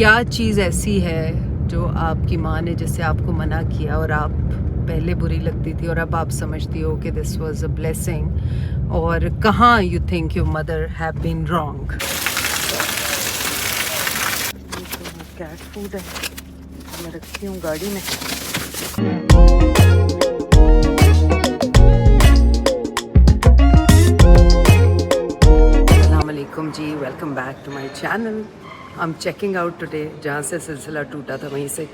क्या चीज़ ऐसी है जो आपकी माँ ने जिससे आपको मना किया और आप पहले बुरी लगती थी और अब आप समझती हो कि दिस वाज अ ब्लेसिंग, और कहाँ you think your mother have been wrong. Cat food है, मैं रखती हूँ गाड़ी में। अस्सलाम वालेकुम जी, welcome back to my channel. I'm checking out today, जहाँ से सिलसिला टूटा था वहीं से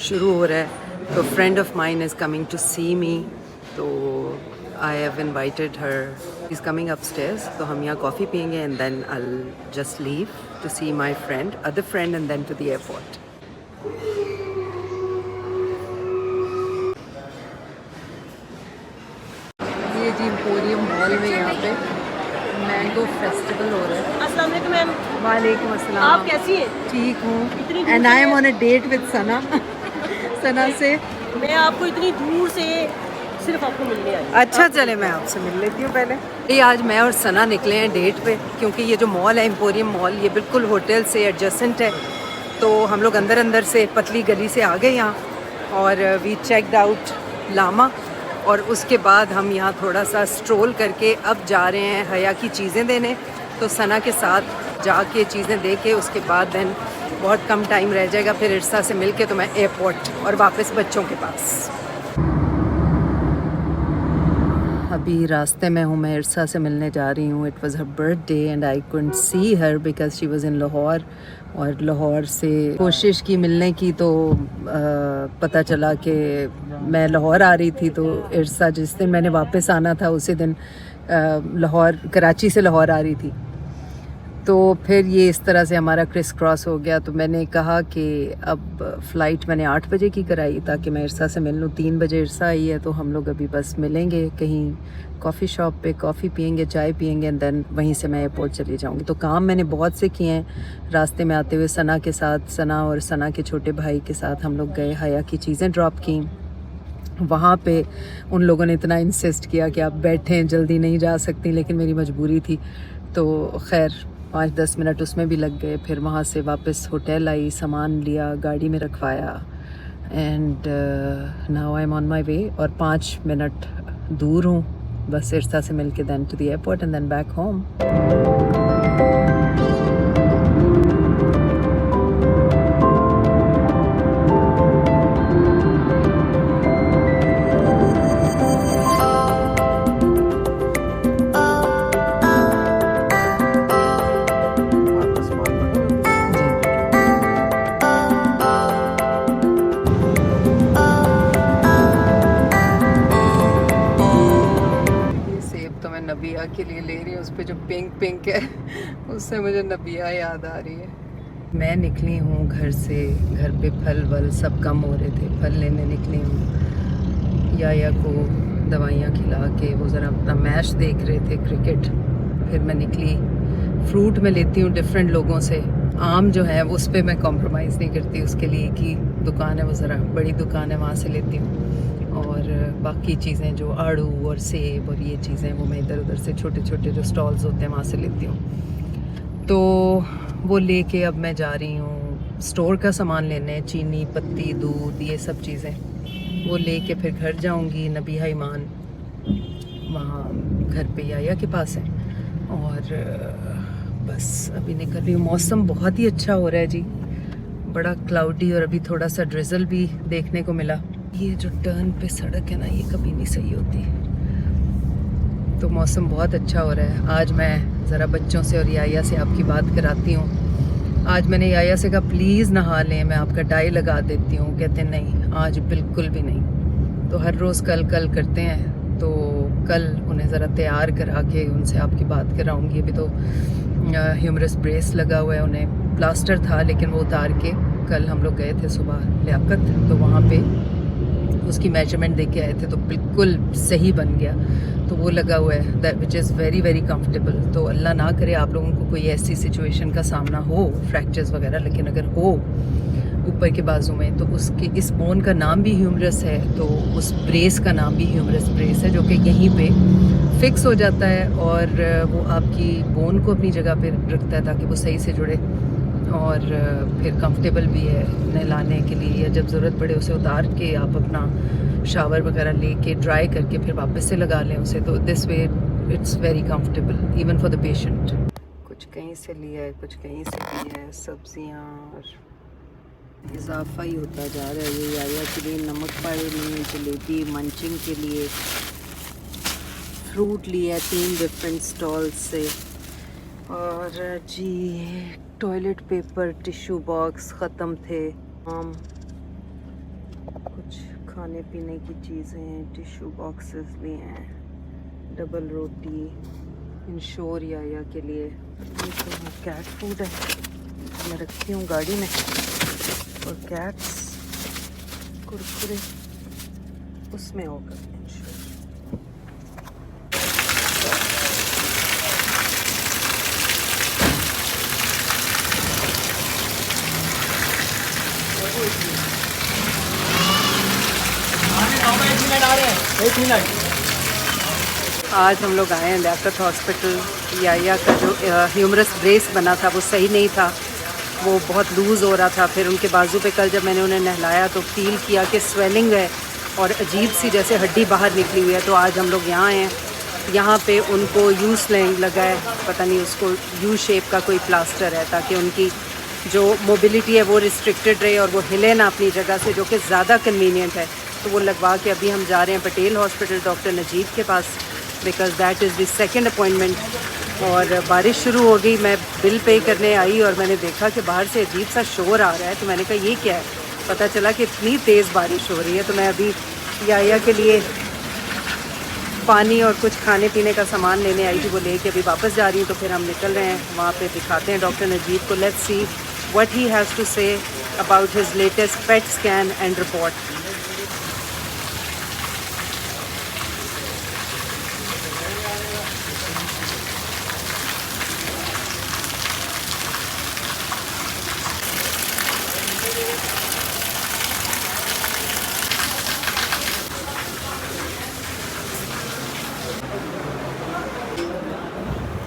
शुरू हो रहा है। तो friend of mine is coming to see me, तो I have invited her, is coming upstairs. तो हम यहाँ कॉफ़ी पियेंगे and then I will just leave to see my friend, other friend, and then to the airport. ये जी emporium mall में यहाँ पे मैंगो फेस्टिवल हो रहा है। अस्सलाम वालेकुम मैम। वालेकुम अस्सलाम। आप कैसी हैं? ठीक हूँ, and I am on a date with Sana. Sana से मैं आपको इतनी दूर से सिर्फ आपको मिलने आई। अच्छा चले, मैं आपसे मिल लेती हूँ पहले। ये आज मैं और सना निकले हैं डेट पे, क्योंकि ये जो मॉल है एम्पोरियम मॉल, ये बिल्कुल होटल से एडजेसेंट है। तो हम लोग अंदर अंदर से पतली गली से आ गए यहाँ, और वी चेकड आउट लामा, और उसके बाद हम यहाँ थोड़ा सा स्ट्रोल करके अब जा रहे हैं हया की चीज़ें देने। तो सना के साथ जाके चीज़ें दे के उसके बाद देन बहुत कम टाइम रह जाएगा, फिर इरसा से मिल के तो मैं एयरपोर्ट और वापस बच्चों के पास। अभी रास्ते में हूँ, मैं इरसा से मिलने जा रही हूँ। It was her birthday and I couldn't see her because she was in Lahore, और लाहौर से कोशिश की मिलने की, तो पता चला कि मैं लाहौर आ रही थी। तो इरसा जिस दिन मैंने वापस आना था उसी दिन लाहौर, कराची से लाहौर आ रही थी। तो फिर ये इस तरह से हमारा क्रिस क्रॉस हो गया। तो मैंने कहा कि अब फ़्लाइट मैंने 8 बजे की कराई ताकि मैं इरसा से मिल लूँ। 3 बजे इरसा आई है, तो हम लोग अभी बस मिलेंगे कहीं कॉफ़ी शॉप पे, कॉफ़ी पियेंगे, चाय पियेंगे, एंड देन वहीं से मैं एयरपोर्ट चली जाऊँगी। तो काम मैंने बहुत से किए हैं रास्ते में आते हुए। सना के साथ, सना और सना के छोटे भाई के साथ हम लोग गए, हया की चीज़ें ड्रॉप की। वहाँ पे उन लोगों ने इतना इंसिस्ट किया कि आप बैठें, जल्दी नहीं जा सकती, लेकिन मेरी मजबूरी थी। तो खैर 5-10 मिनट उसमें भी लग गए। फिर वहाँ से वापस होटल आई, सामान लिया, गाड़ी में रखवाया, and now I am on my way. और 5 मिनट दूर हूँ बस इरसा से मिल के, then to the airport and then back home. Nabiya के लिए ले रही हूँ, उस पर जो पिंक पिंक है उससे मुझे नबिया याद आ रही है। मैं निकली हूँ घर से, घर पे फल वल सब कम हो रहे थे, फल लेने निकली हूँ। या को दवाइयाँ खिला के वो ज़रा अपना मैच देख रहे थे, क्रिकेट। फिर मैं निकली, फ्रूट में लेती हूँ डिफरेंट लोगों से। आम जो है उस पर मैं कॉम्प्रोमाइज़ नहीं करती, उसके लिए की दुकान है, वो ज़रा बड़ी दुकान है, वहाँ से लेती हूँ। और बाकी चीज़ें जो आड़ू और सेब और ये चीज़ें, वो मैं इधर उधर से छोटे छोटे जो स्टॉल्स होते हैं वहाँ से लेती हूँ। तो वो लेके अब मैं जा रही हूँ स्टोर का सामान लेने, चीनी, पत्ती, दूध, ये सब चीज़ें वो लेके फिर घर जाऊँगी। नबिया ईमान वहाँ घर पे या के पास है, और बस अभी निकल रही हूँ। मौसम बहुत ही अच्छा हो रहा है जी, बड़ा क्लाउडी, और अभी थोड़ा सा ड्रिजल भी देखने को मिला। ये जो टर्न पे सड़क है ना, ये कभी नहीं सही होती। तो मौसम बहुत अच्छा हो रहा है। आज मैं ज़रा बच्चों से और याया से आपकी बात कराती हूँ। आज मैंने याया से कहा प्लीज़ नहा लें, मैं आपका डाई लगा देती हूँ। कहते नहीं, आज बिल्कुल भी नहीं। तो हर रोज़ कल कल करते हैं, तो कल उन्हें ज़रा तैयार करा के उनसे आपकी बात कराऊँगी। अभी तो ह्यूमरस ब्रेस लगा हुआ है, उन्हें प्लास्टर था लेकिन वो उतार के कल हम लोग गए थे सुबह लियाकत, तो वहाँ पे उसकी मेजरमेंट दे के आए थे, तो बिल्कुल सही बन गया। तो वो लगा हुआ है, that which is very very comfortable. तो अल्लाह ना करे आप लोगों को कोई ऐसी सिचुएशन का सामना हो, फ्रैक्चर्स वगैरह, लेकिन अगर हो ऊपर के बाजू में, तो उसके इस बोन का नाम भी ह्यूमरस है, तो उस ब्रेस का नाम भी ह्यूमरस ब्रेस है, जो कि यहीं पे फिक्स हो जाता है और वो आपकी बोन को अपनी जगह पे रखता है ताकि वो सही से जुड़े। और फिर कंफर्टेबल भी है नहलाने के लिए, या जब ज़रूरत पड़े उसे उतार के आप अपना शावर वगैरह लेके ड्राई करके फिर वापस से लगा लें उसे, तो this way it's very comfortable even for the patient. कुछ कहीं से लिया है, कुछ कहीं से लिया है, सब्जियां और इजाफा ही होता जा रहा है। ये याया के लिए नमक पाए लिए, जलेबी मंचिंग के लिए, फ्रूट लिया 3 डिफरेंट स्टॉल से, और जी टॉयलेट पेपर टिश्यू बॉक्स ख़त्म थे, कुछ खाने पीने की चीज़ें टिश्यू बॉक्सेस लिए हैं, डबल रोटी इंश्योर याया के लिए। ये तो कैट फूड है, मैं रखती हूँ गाड़ी में, और कैट्स कुरकुरे उसमें होगा इंश्योर। आज हम लोग आए हैं लियाकत हॉस्पिटल। याया का जो ह्यूमरस ब्रेस बना था वो सही नहीं था, वो बहुत लूज़ हो रहा था। फिर उनके बाजू पे कल जब मैंने उन्हें नहलाया तो फील किया कि स्वेलिंग है और अजीब सी जैसे हड्डी बाहर निकली हुई है। तो आज हम लोग यहाँ हैं, यहाँ पे उनको यू स्लैंग लगा है, पता नहीं उसको यू शेप का कोई प्लास्टर है, ताकि उनकी जो मोबिलिटी है वो रिस्ट्रिक्टेड रहे और वो हिले ना अपनी जगह से, जो कि ज़्यादा कन्वीनियंट है। तो वो लगवा के अभी हम जा रहे हैं पटेल हॉस्पिटल डॉक्टर नजीब के पास, because that is the second appointment. और बारिश शुरू हो गई, मैं बिल पे करने आई और मैंने देखा कि बाहर से अजीब सा शोर आ रहा है, तो मैंने कहा ये क्या है। पता चला कि इतनी तेज़ बारिश हो रही है। तो मैं अभी याया के लिए पानी और कुछ खाने पीने का सामान लेने आई थी, वो लेके अभी वापस जा रही हूँ। तो फिर हम निकल रहे हैं, वहाँ पे दिखाते हैं डॉक्टर नजीब को। Let's see what he has to say about his latest PET scan and report.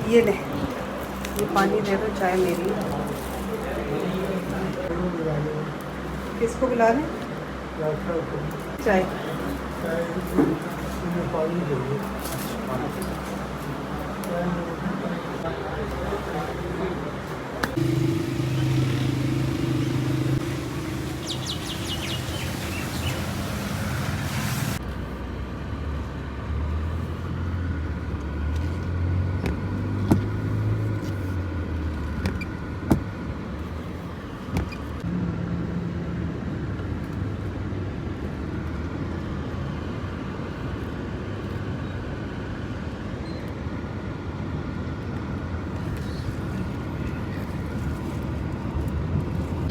ये ले, ये पानी दे दो, चाय मेरी। किसको बुला रहे हैं? चाय।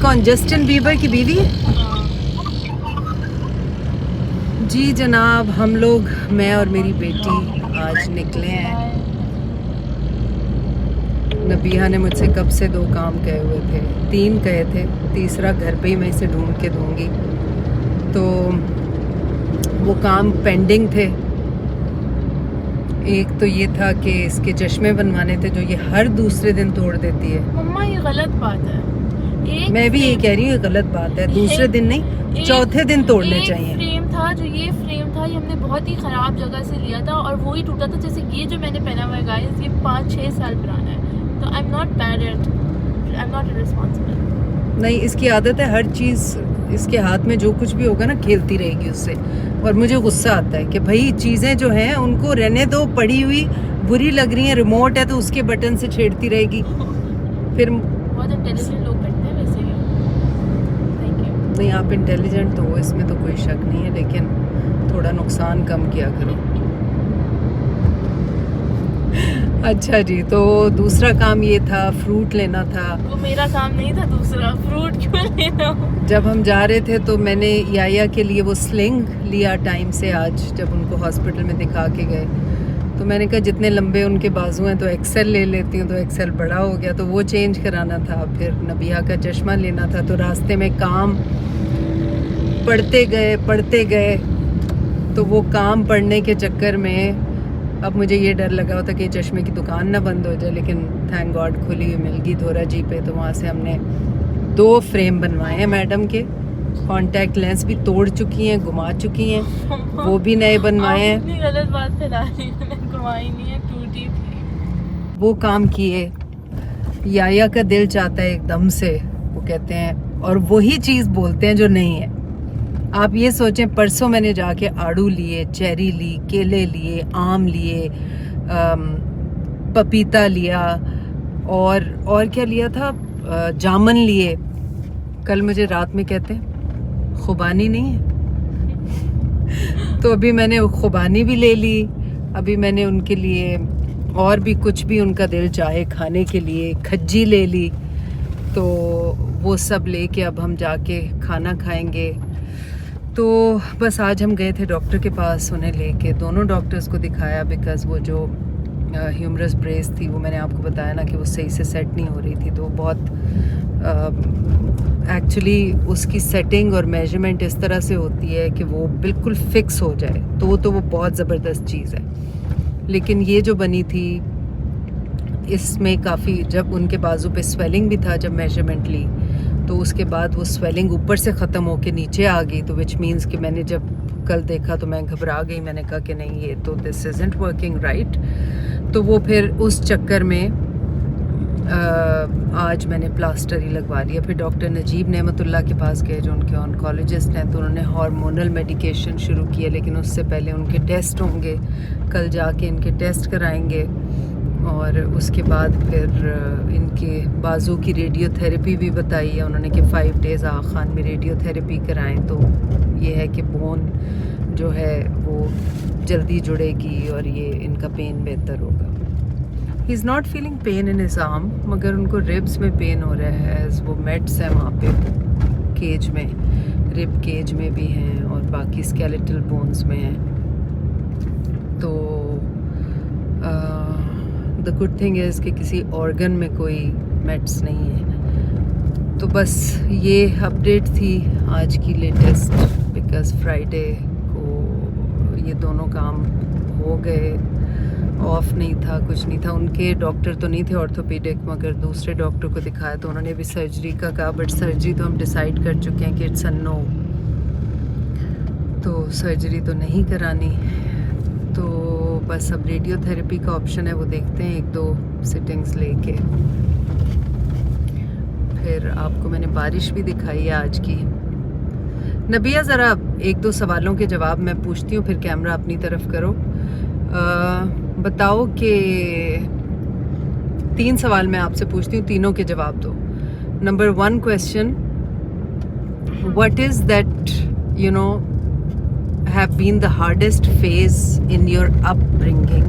कौन, जस्टिन बीबर की बीवी? जी जनाब, हम लोग, मैं और मेरी बेटी आज निकले हैं। नबिया ने मुझसे कब से 2 काम कहे हुए थे, 3 कहे थे, तीसरा घर पे ही मैं इसे ढूंढ के दूंगी। तो वो काम पेंडिंग थे। एक तो ये था कि इसके चश्मे बनवाने थे, जो ये हर दूसरे दिन तोड़ देती है। मम्मा ये गलत बात है। मैं भी ये कह रही हूँ, ये गलत बात है। दूसरे दिन नहीं, चौथे दिन तोड़ने चाहिए। फ्रेम था, जो ये फ्रेम था, ये हमने बहुत ही खराब जगह से लिया था और वो ही टूटा था। जैसे ये जो मैंने पहना हुआ है गाइस, ये 5-6 साल पुराना है। तो आई am not bad at, I am not responsible. नहीं, इसकी आदत है, हर चीज़ इसके हाथ में जो कुछ भी होगा ना खेलती रहेगी उससे। और मुझे गुस्सा आता है कि भाई चीज़ें जो हैं उनको रहने दो, पड़ी हुई बुरी लग रही हैं। रिमोट है तो उसके बटन से छेड़ती रहेगी। फिर बहुत इंटेलिजेंट लोग बैठते हैं वैसे ही। Thank you. नहीं, आप इंटेलिजेंट तो हो, इसमें तो कोई शक नहीं है, लेकिन थोड़ा नुकसान कम किया करो। अच्छा जी, तो दूसरा काम ये था, फ्रूट लेना था। वो मेरा काम नहीं था दूसरा, फ्रूट क्यों लेना। जब हम जा रहे थे तो मैंने याया के लिए वो स्लिंग लिया टाइम से, आज जब उनको हॉस्पिटल में दिखा के गए तो मैंने कहा जितने लंबे उनके बाजू हैं तो एक्सेल ले लेती हूँ। तो एक्सेल बड़ा हो गया तो वो चेंज कराना था। फिर नबिया का चश्मा लेना था। तो रास्ते में काम पढ़ते गए तो वो काम पढ़ने के चक्कर में अब मुझे ये डर लगा होता कि चश्मे की दुकान ना बंद हो जाए, लेकिन थैंक गॉड खुली हुई मिल गई थोड़ा जी पे। तो वहाँ से हमने 2 फ्रेम बनवाए हैं मैडम के, कॉन्टैक्ट लेंस भी तोड़ चुकी हैं, घुमा चुकी हैं, वो भी नए बनवाए हैं। इतनी गलत बात फैला रही है, मैंने घुमाई नहीं है, टूटी थी। वो काम किए। याया का दिल चाहता है एकदम से, वो कहते हैं, और वही चीज़ बोलते हैं जो नहीं है। आप ये सोचें, परसों मैंने जाके आड़ू लिए, चेरी ली, केले लिए, आम लिए, पपीता लिया, और क्या लिया था, जामुन लिए। कल मुझे रात में कहते हैं खुबानी नहीं है, तो अभी मैंने खुबानी भी ले ली। अभी मैंने उनके लिए और भी कुछ भी उनका दिल चाहे खाने के लिए, खज्जी ले ली। तो वो सब लेके अब हम जाके खाना खाएंगे। तो बस आज हम गए थे डॉक्टर के पास, उन्हें लेके दोनों डॉक्टर्स को दिखाया, बिकॉज़ वो जो ह्यूमरस ब्रेस थी, वो मैंने आपको बताया ना कि वो सही से सेट नहीं हो रही थी। तो बहुत एक्चुअली उसकी सेटिंग और मेजरमेंट इस तरह से होती है कि वो बिल्कुल फिक्स हो जाए, तो वो बहुत ज़बरदस्त चीज़ है। लेकिन ये जो बनी थी, इसमें काफ़ी, जब उनके बाजू पे स्वेलिंग भी था, जब मेजरमेंट ली तो उसके बाद वो स्वेलिंग ऊपर से ख़त्म होके नीचे आ गई। तो विच मीन्स कि मैंने जब कल देखा तो मैं घबरा गई, मैंने कहा कि नहीं, ये तो दिस इज़न्ट वर्किंग राइट। तो वो फिर उस चक्कर में आज मैंने प्लास्टर ही लगवा लिया। फिर डॉक्टर नजीब नेमतुल्लाह के पास गए, जो उनके ऑन्कोलॉजिस्ट हैं, तो उन्होंने हार्मोनल मेडिकेशन शुरू किया, लेकिन उससे पहले उनके टेस्ट होंगे। कल जाके इनके टेस्ट कराएंगे और उसके बाद फिर इनके बाजू की रेडियोथेरेपी भी बताई है उन्होंने कि 5 डेज़ आगा खान में रेडियोथेरेपी कराएं। तो ये है कि बोन जो है वो जल्दी जुड़ेगी और ये इनका पेन बेहतर होगा। He is not feeling pain in his arm, मगर उनको रिब्स में पेन हो रहा है, एज वो मेड्स हैं वहाँ पे केज में, रिब केज में भी हैं और बाकी स्केलेटल बोन्स में हैं। तो द गुड थिंग इज़ कि किसी ऑर्गन में कोई मेड्स नहीं है। तो बस ये अपडेट थी आज की लेटेस्ट, बिकॉज़ फ्राइडे को ये दोनों काम हो गए, ऑफ नहीं था, कुछ नहीं था। उनके डॉक्टर तो नहीं थे ऑर्थोपेडिक, मगर दूसरे डॉक्टर को दिखाया तो उन्होंने भी सर्जरी का कहा, बट सर्जरी तो हम डिसाइड कर चुके हैं कि इट्स अ नो, तो सर्जरी तो नहीं करानी। तो बस अब रेडियोथेरेपी का ऑप्शन है, वो देखते हैं 1-2 सिटिंग्स लेके। फिर आपको मैंने बारिश भी दिखाई है आज की। नबिया, ज़रा 1-2 सवालों के जवाब मैं पूछती हूँ, फिर कैमरा अपनी तरफ करो। बताओ कि 3 सवाल मैं आपसे पूछती हूँ, तीनों के जवाब दो। Number 1 question, what is that you know have been the hardest phase in your upbringing?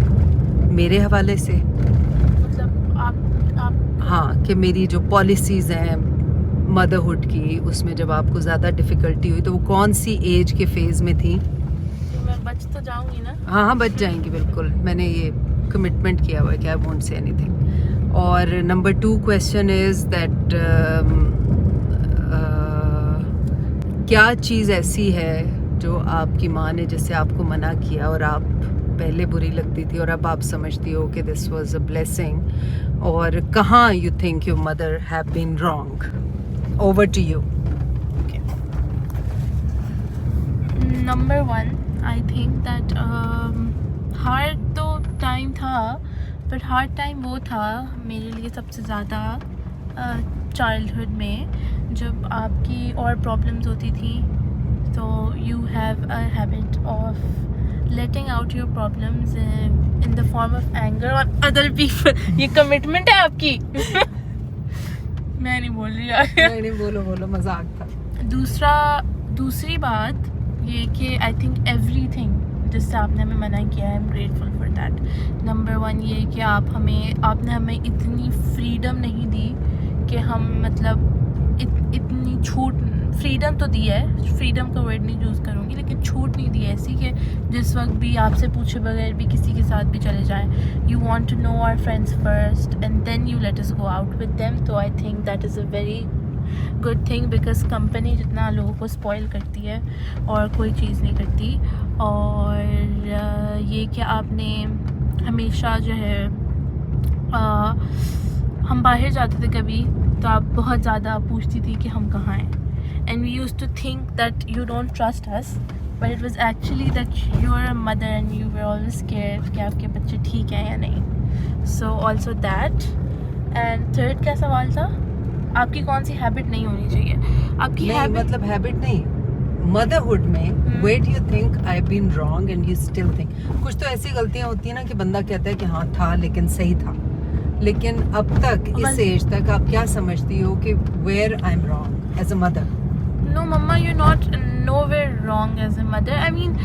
मेरे हवाले से मतलब आप हाँ, कि मेरी जो पॉलिसीज़ हैं मदरहुड की, उसमें जब आपको ज़्यादा डिफ़िकल्टी हुई तो वो कौन सी एज के फेज़ में थी? तो मैं बच तो जाऊंगी ना। हाँ, बच जाएंगी बिल्कुल, मैंने ये कमिटमेंट किया हुआ है कि आई वोंट से एनीथिंग। और नंबर 2 क्वेश्चन इज़ दैट क्या चीज़ ऐसी है जो आपकी माँ ने, जिससे आपको मना किया और आप पहले बुरी लगती थी और अब आप समझती हो कि दिस वाज अ ब्लेसिंग, और कहाँ you think your mother have been wrong? Over to you. Number 1, I think that hard तो टाइम था, बट हार्ड टाइम वो था मेरे लिए सबसे ज़्यादा चाइल्डहुड में, जब आपकी और प्रॉब्लम्स होती थी। So you have a habit of letting out your problems in the form of anger on other people. ये commitment है आपकी। मैं नहीं बोल रही यार। नहीं, बोलो, मजाक था। दूसरी बात ये कि I think everything जिससे आपने हमें मना किया, I am grateful for that. Number 1 ये कि आपने हमें इतनी फ्रीडम नहीं दी कि हम मतलब इतनी छूट, फ्रीडम तो दी है, फ्रीडम का वर्ड नहीं यूज़ करूँगी, लेकिन छूट नहीं दी ऐसी कि जिस वक्त भी आपसे पूछे बगैर भी किसी के साथ भी चले जाएं। You want to know our friends first and then you let us go out with them. तो I think that is a very good thing, because company जितना लोगों को स्पॉइल करती है और कोई चीज़ नहीं करती। और ये कि आपने हमेशा जो है हम बाहर जाते थे कभी तो आप बहुत ज़्यादा पूछती थी कि हम कहाँ हैं, and we used to think that you don't trust us, but it was actually that you are a mother and you were always scared कि आपके बच्चे ठीक हैं या नहीं. So also that. And third क्या सवाल था? आपकी कौन सी हैबिट नहीं होनी चाहिए? आपकी नहीं हैबिट मतलब हैबिट नहीं, मदरहुड में where do you think I been wrong and you still think. कुछ तो ऐसी गलतियां होती है ना कि बंदा कहता है कि हाँ था लेकिन सही था, लेकिन अब तक इस एज तक आप क्या समझती हो कि where I am wrong as a mother? No mamma, you not nowhere wrong as a mother. I mean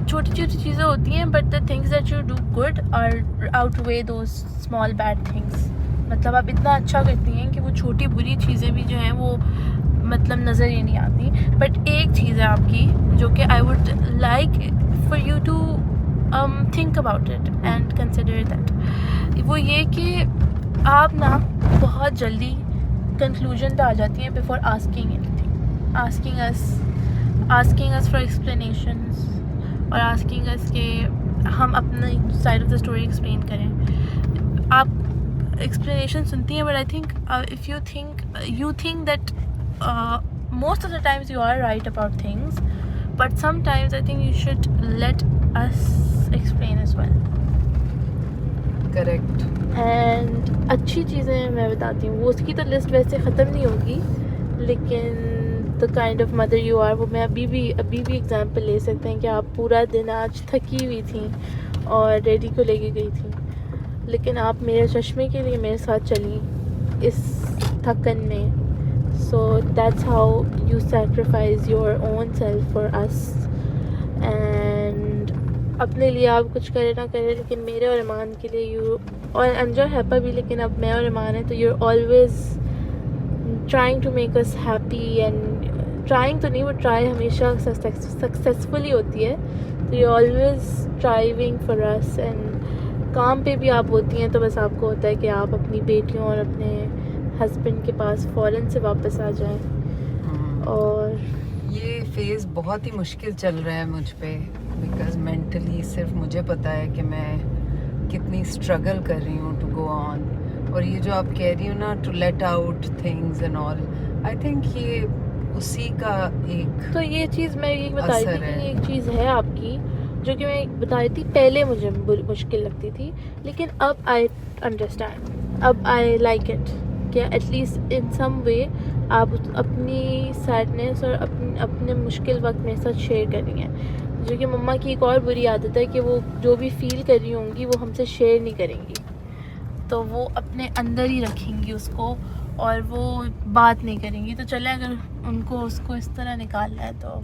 छोटी छोटी चीज़ें होती हैं, but the things that you do good are outweigh those small bad things. मतलब आप इतना अच्छा करती हैं कि वो छोटी बुरी चीज़ें भी जो हैं वो मतलब नज़र ही नहीं आती. बट एक चीज़ है आपकी जो कि I would like for you to think about it and consider that. वो ये कि आप ना बहुत जल्दी कंक्लूजन पे आ जाती हैं before asking anything, asking us for explanations और आस्किंग अस कि हम अपनी side of the story explain करें. आप explanation सुनती हैं, but I think if you think that most of the times you are right about things, but sometimes I think you should let us explain as well. Correct. And अच्छी चीज़ें मैं बताती हूँ, वो उसकी तो लिस्ट वैसे ख़त्म नहीं होगी, लेकिन the kind of mother you are वो मैं अभी भी एग्जाम्पल ले सकते हैं कि आप पूरा दिन आज थकी हुई थी और डैडी को लेके गई थी, लेकिन आप मेरे चश्मे के लिए मेरे साथ चली इस थकन में. So that's how you sacrifice your own self for us. And अपने लिए आप कुछ करे ना करे, लेकिन मेरे और ईमान के लिए यू, और अंजर हैप्पा भी, लेकिन अब मैं और ईमान है तो you are always trying to make us happy. And trying तो नहीं, वो ट्राई हमेशा सक्सेसफुली होती है. तो you always striving for us. And काम पे भी आप होती हैं तो बस आपको होता है कि आप अपनी बेटियों और अपने हस्बैंड के पास फ़ौरन से वापस आ जाएं. और ये फेज़ बहुत ही मुश्किल चल रहा है मुझ पे, बिकॉज मेंटली सिर्फ मुझे पता है कि मैं कितनी स्ट्रगल कर रही हूँ टू गो ऑन. और ये जो आप कह रही हो ना to let out things and all, I think ये उसी का एक तो ये चीज़ मैं ये बता रही थी असर है. कि एक चीज़ है आपकी जो कि मैं बता रही थी, पहले मुझे मुश्किल लगती थी, लेकिन अब आई अंडरस्टैंड, अब आई लाइक इट कि एटलीस्ट इन सम वे आप अपनी सैडनेस और अपने मुश्किल वक्त मेरे साथ शेयर कर रही हैं. जो कि मम्मा की एक और बुरी आदत है कि वो जो भी फील कर रही होंगी वो हमसे शेयर नहीं करेंगी, तो वो अपने अंदर ही रखेंगी उसको और वो बात नहीं करेंगी. तो चले अगर उनको उसको इस तरह निकालना है तो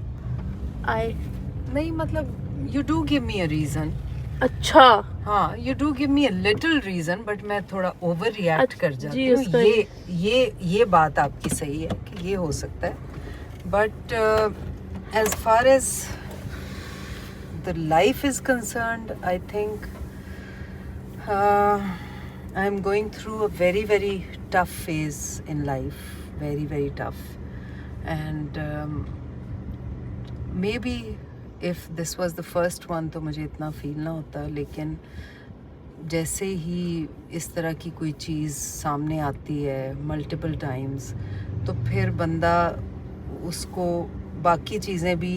नहीं मतलब you do give me a reason. अच्छा, हाँ, you do give me a little reason, but मैं थोड़ा ओवर रिएक्ट कर जाती हूँ. ये बात आपकी सही है कि ये हो सकता है, but as far as the life is concerned, I think I am going through a very very tough phase in life, very very tough, and maybe if this was the first one तो मुझे इतना feel ना होता, लेकिन जैसे ही इस तरह की कोई चीज़ सामने आती है मल्टीपल टाइम्स, तो फिर बंदा उसको बाकी चीज़ें भी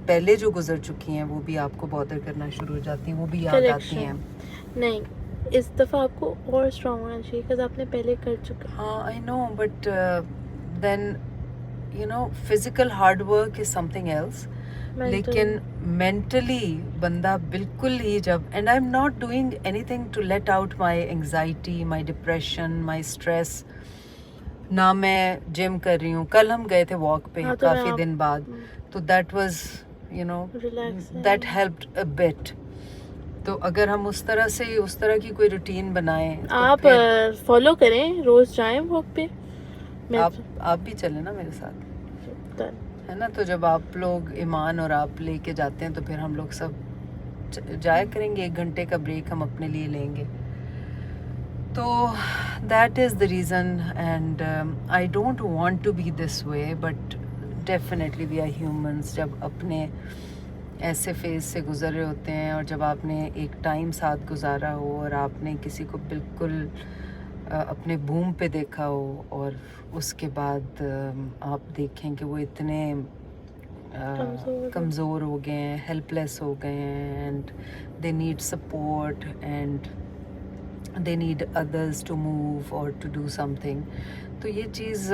पहले जो गुजर चुकी हैं वो भी आपको बॉदर करना शुरू हो जाती हैं, वो भी याद आती हैं. नहीं, इस दफ़ा आपको और स्ट्रॉन्ग होना चाहिए बिकॉज आपने पहले कर चुका. हाँ, I know, but then you know physical hard work is something else. लेकिन मेंटली बंदा बिल्कुल ही जब, and I am not doing anything to let out my anxiety, my depression, my stress. ना मैं जिम कर रही हूँ. कल हम गए थे वॉक पे काफ़ी दिन बाद, तो that was you know that helped a bit. तो अगर हम उस तरह की कोई रूटीन बनाएं तो आप फॉलो करें, रोज़ जाएं वॉक पे. आप भी चले ना मेरे साथ, है ना. तो जब आप लोग ईमान और आप लेके जाते हैं तो फिर हम लोग सब जाया करेंगे. 1 घंटे का ब्रेक हम अपने लिए लेंगे. तो that is the reason, and I don't want to be this way, but definitely we are humans. जब अपने ऐसे फेज से गुजर रहे होते हैं और जब आपने एक टाइम साथ गुजारा हो और आपने किसी को बिल्कुल अपने बूम पे देखा हो और उसके बाद आप देखें कि वो इतने कमज़ोर हो गए हैं, हेल्पलेस हो गए हैं, and they need support and they need others to move और टू डू समथिंग. तो ये चीज़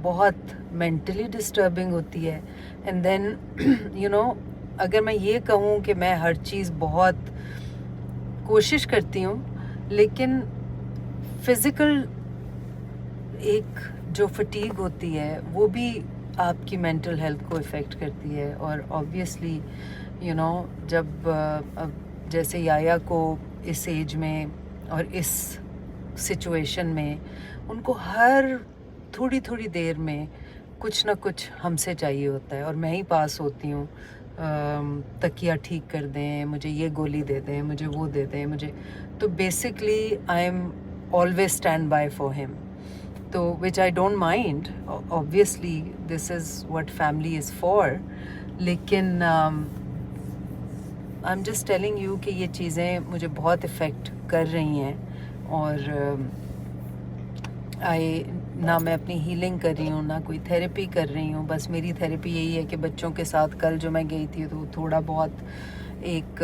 बहुत मेंटली डिस्टर्बिंग होती है. एंड देन यू नो, अगर मैं ये कहूँ कि मैं हर चीज़ बहुत कोशिश करती हूँ, लेकिन फिज़िकल एक जो फटीग होती है वो भी आपकी मेंटल हेल्थ को इफ़ेक्ट करती है. और ऑब्वियसली यू नो, जब अब जैसे याया को इस एज में और इस सिचुएशन में उनको हर थोड़ी थोड़ी देर में कुछ ना कुछ हमसे चाहिए होता है, और मैं ही पास होती हूँ. तकिया ठीक कर दें, मुझे ये गोली दे दें, मुझे वो दे दें, मुझे. तो basically I am always stand by for him. तो which I don't mind, obviously this is what family is for. लेकिन I am just telling you कि ये चीज़ें मुझे बहुत इफ़ेक्ट कर रही हैं. और ना मैं अपनी हीलिंग कर रही हूँ, ना कोई थेरेपी कर रही हूँ. बस मेरी थेरेपी यही है कि बच्चों के साथ कल जो मैं गई थी तो थोड़ा बहुत एक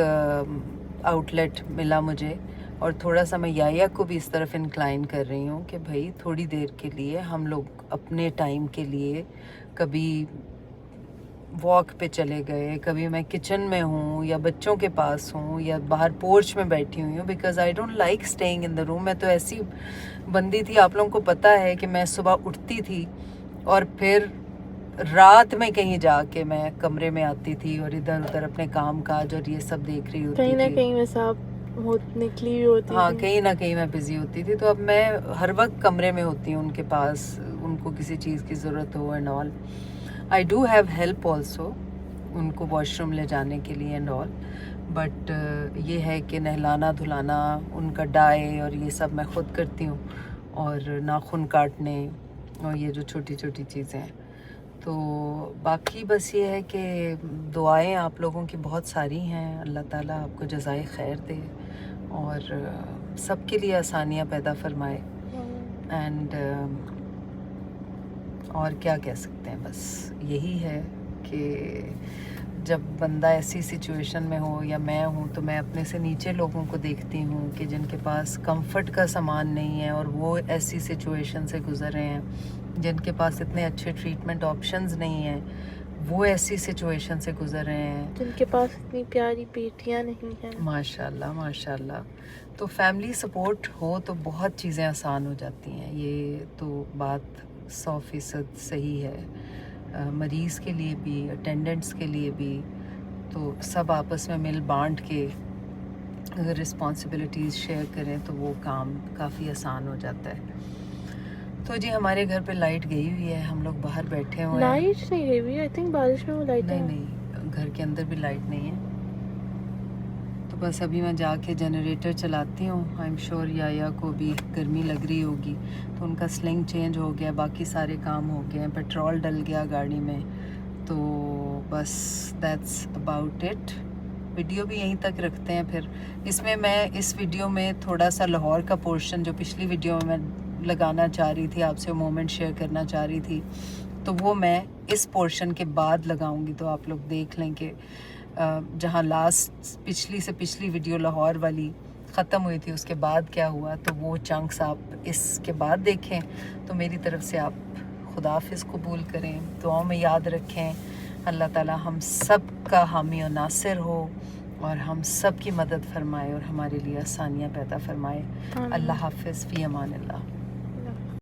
आउटलेट मिला मुझे, और थोड़ा सा मैं याया को भी इस तरफ इंक्लाइन कर रही हूँ कि भाई थोड़ी देर के लिए हम लोग अपने टाइम के लिए कभी वॉक पे चले गए, कभी मैं किचन में हूँ या बच्चों के पास हूँ या बाहर पोर्च में बैठी हुई हूँ. Because I don't like staying in the room. मैं तो ऐसी बंदी थी, आप लोगों को पता है कि मैं सुबह उठती थी और फिर रात में कहीं जाके मैं कमरे में आती थी और इधर उधर अपने काम काज और ये सब देख रही होती थी. कहीं ना कहीं वैसा आप निकली हुई होती हाँ, थी. कहीं ना कहीं मैं बिजी होती थी. तो अब मैं हर वक्त कमरे में होती हूँ उनके पास, उनको किसी चीज़ की ज़रूरत हो and all. I do have help also, उनको वॉशरूम ले जाने के लिए एंड ऑल. बट ये है कि नहलाना धुलाना, उनका डाई और ये सब मैं ख़ुद करती हूँ, और नाखून काटने और ये जो छोटी छोटी चीज़ें हैं. तो बाकी बस ये है कि दुआएं आप लोगों की बहुत सारी हैं. अल्लाह ताला आपको जज़ाए खैर दे और सबके लिए आसानियाँ पैदा फरमाए. एंड और क्या कह सकते हैं, बस यही है कि जब बंदा ऐसी सिचुएशन में हो या मैं हूँ, तो मैं अपने से नीचे लोगों को देखती हूँ कि जिनके पास कंफर्ट का सामान नहीं है और वो ऐसी सिचुएशन से गुजर रहे हैं, जिनके पास इतने अच्छे ट्रीटमेंट ऑप्शंस नहीं हैं, वो ऐसी सिचुएशन से गुजर रहे हैं, जिनके पास इतनी प्यारी बेटियां नहीं हैं. माशाल्लाह माशाल्लाह. तो फैमिली सपोर्ट हो तो बहुत चीज़ें आसान हो जाती हैं. ये तो बात 100% सही है. मरीज़ के लिए भी, अटेंडेंट्स के लिए भी. तो सब आपस में मिल बांट के अगर रिस्पॉन्सिबिलिटीज़ शेयर करें तो वो काम काफ़ी आसान हो जाता है. तो जी हमारे घर पे लाइट गई हुई है, हम लोग बाहर बैठे हुए हैं. लाइट नहीं गई हुई है. आई थिंक बारिश में वो लाइट नहीं, घर के अंदर भी लाइट नहीं है. तो बस अभी मैं जाके जनरेटर चलाती हूँ. आई एम श्योर याया को भी गर्मी लग रही होगी, तो उनका स्लिंग चेंज हो गया, बाकी सारे काम हो गए, पेट्रोल डल गया गाड़ी में. तो बस दैट्स अबाउट इट. वीडियो भी यहीं तक रखते हैं. फिर इसमें मैं इस वीडियो में थोड़ा सा लाहौर का पोर्शन जो पिछली वीडियो में मैं लगाना चाह रही थी, आपसे मोमेंट शेयर करना चाह रही थी, तो वो मैं इस पोर्शन के बाद लगाऊंगी. तो आप लोग देख लें कि जहाँ लास्ट पिछली से पिछली वीडियो लाहौर वाली ख़त्म हुई थी, उसके बाद क्या हुआ, तो वो चंक्स आप इसके बाद देखें. तो मेरी तरफ से आप खुदा हाफिज़ कबूल करें, दुआओं में याद रखें. अल्लाह ताला हम सब का हामी और नासिर हो और हम सब की मदद फरमाए और हमारे लिए आसानियाँ पैदा फरमाए. अल्लाह हाफिज़, फ़ी अमान अल्लाह.